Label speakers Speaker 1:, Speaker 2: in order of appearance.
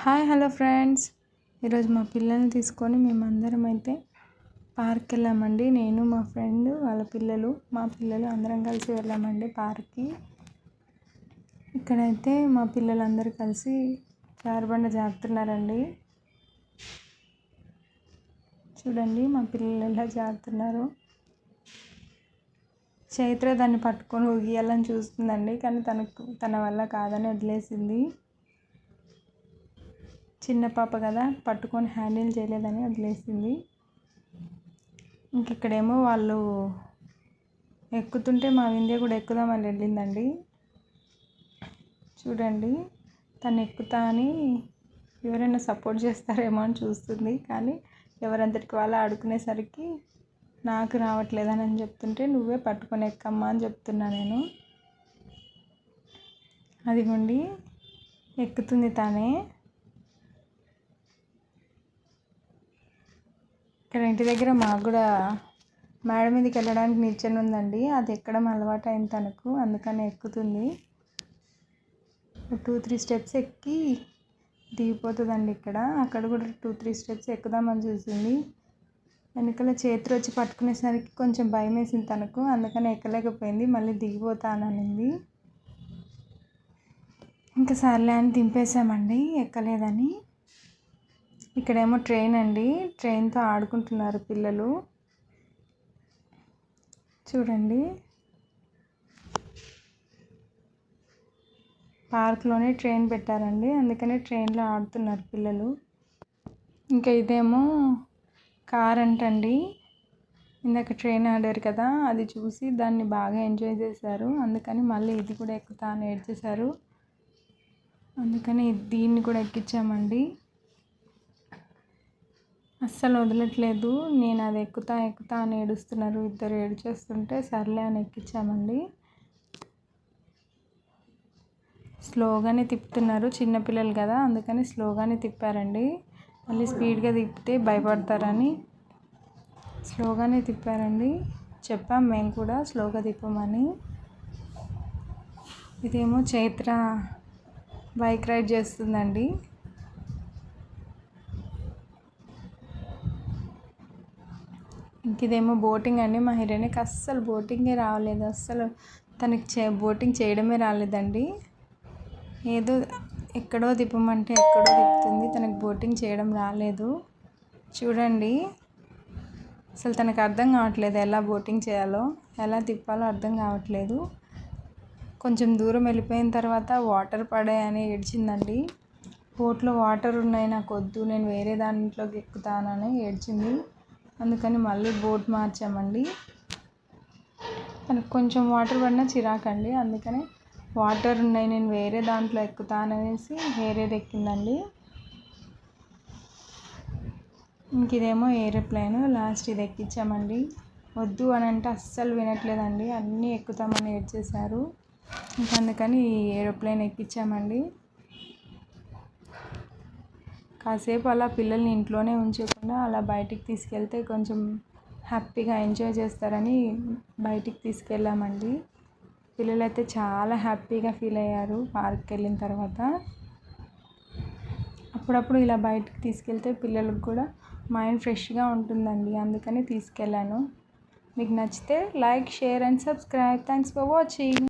Speaker 1: Hi hello friends, ఈరోజు మా పిల్లల్ని తీసుకొని మేమందరం అయితే పార్క్కి వెళ్ళామండి. నేను మా ఫ్రెండ్ వాళ్ళ పిల్లలు మా పిల్లలు అందరం కలిసి వెళ్ళామండి పార్క్కి. ఇక్కడైతే మా పిల్లలందరూ కలిసి జారుబండ జారుతున్నారండి. చూడండి మా పిల్లలు ఎలా జారుతున్నారు. చైత్ర దాన్ని పట్టుకొని ఊగియాలని చూస్తుందండి, కానీ తన వల్ల కాదని వదిలేసింది. చిన్న పాప కదా, పట్టుకొని హ్యాండిల్ చేయలేదని వదిలేసింది. ఇక్కడేమో వాళ్ళు ఎక్కుతుంటే మా వింధ్య కూడా ఎక్కుదామని వెళ్ళిందండి. చూడండి, తను ఎక్కుతా అని ఎవరైనా సపోర్ట్ చేస్తారేమో అని చూస్తుంది, కానీ ఎవరంతటికి వాళ్ళు ఆడుకునేసరికి నాకు రావట్లేదని చెప్తుంటే నువ్వే పట్టుకొని ఎక్కమ్మా అని చెప్తున్నా నేను. అదిగోండి ఎక్కుతుంది తానే. ఇక్కడ ఇంటి దగ్గర మాకు కూడా మేడ మీదకి వెళ్ళడానికి నిచ్చెన ఉందండి, అది ఎక్కడం అలవాటు అయింది తనకు, అందుకని ఎక్కుతుంది. 2-3 స్టెప్స్ ఎక్కి దిగిపోతుందండి. అక్కడ కూడా 2-3 స్టెప్స్ ఎక్కుదామని చూసింది. వెనకాల చేతులు వచ్చి పట్టుకునేసరికి కొంచెం భయం వేసింది తనకు, అందుకని ఎక్కలేకపోయింది. మళ్ళీ దిగిపోతాననింది. ఇంకా సర్లే అని దింపేసామండి ఎక్కలేదని. ఇక్కడేమో ట్రైన్ అండి, ట్రైన్తో ఆడుకుంటున్నారు పిల్లలు. చూడండి, పార్క్లోనే ట్రైన్ పెట్టారండి, అందుకనే ట్రైన్లో ఆడుతున్నారు పిల్లలు. ఇంకా ఇదేమో కార్ అంటండి. ఇందాక ట్రైన్ ఆడారు కదా, అది చూసి దాన్ని బాగా ఎంజాయ్ చేశారు, అందుకని మళ్ళీ ఇది కూడా ఎక్కుతా అని ఏడ్చేశారు. అందుకని దీన్ని కూడా ఎక్కించామండి. అస్సలు వదలట్లేదు, నేను అది ఎక్కుతా అని ఏడుస్తున్నారు. ఇద్దరు ఏడ్చేస్తుంటే సర్లే అని ఎక్కించామండి. స్లోగానే తిప్పుతున్నారు, చిన్నపిల్లలు కదా, అందుకని స్లోగానే తిప్పారండి. మళ్ళీ స్పీడ్గా తిప్పితే భయపడతారని స్లోగానే తిప్పారండి. చెప్పాం మేము కూడా స్లోగా తిప్పమని. ఇదేమో చైత్ర బైక్ రైడ్ చేస్తుందండి. ఇదేమో బోటింగ్ అండి. మా హీరోయిన్కి అస్సలు బోటింగే రాలేదు, అస్సలు తనకి బోటింగ్ చేయడమే రాలేదండి. ఏదో ఎక్కడో తిప్పమంటే ఎక్కడో తిప్పుతుంది, తనకు బోటింగ్ చేయడం రాలేదు. చూడండి, అసలు తనకు అర్థం కావట్లేదు ఎలా బోటింగ్ చేయాలో, ఎలా తిప్పాలో అర్థం కావట్లేదు. కొంచెం దూరం వెళ్ళిపోయిన తర్వాత వాటర్ పడాయని ఏడ్చిందండి. బోట్లో వాటర్ ఉన్నాయి, నాకు వద్దు, నేను వేరే దాంట్లోకి ఎక్కుతానని ఏడ్చింది. అందుకని మళ్ళీ బోట్ మార్చామండి. తనకు కొంచెం వాటర్ పడినా చిరాకండి, అందుకని వాటర్ ఉన్నాయి నేను వేరే దాంట్లో ఎక్కుతాననేసి వేరేది ఎక్కిందండి. ఇదేమో ఏరోప్లేన్, లాస్ట్ ఇది ఎక్కించామండి. వద్దు అని అంటే అస్సలు వినట్లేదండి, అన్నీ ఎక్కుతామని ఏడ్చేశారు. అందుకని ఈ ఏరోప్లేన్ ఎక్కించామండి. కాసేపు అలా పిల్లల్ని ఇంట్లోనే ఉంచకుండా అలా బయటికి తీసుకెళ్తే కొంచెం హ్యాపీగా ఎంజాయ్ చేస్తారని బయటికి తీసుకెళ్ళామండి. పిల్లలైతే చాలా హ్యాపీగా ఫీల్ అయ్యారు పార్క్కి వెళ్ళిన తర్వాత. అప్పుడప్పుడు ఇలా బయటికి తీసుకెళ్తే పిల్లలకు కూడా మైండ్ ఫ్రెష్గా ఉంటుందండి, అందుకని తీసుకెళ్ళాను. మీకు నచ్చితే like, share and subscribe. Thanks for watching.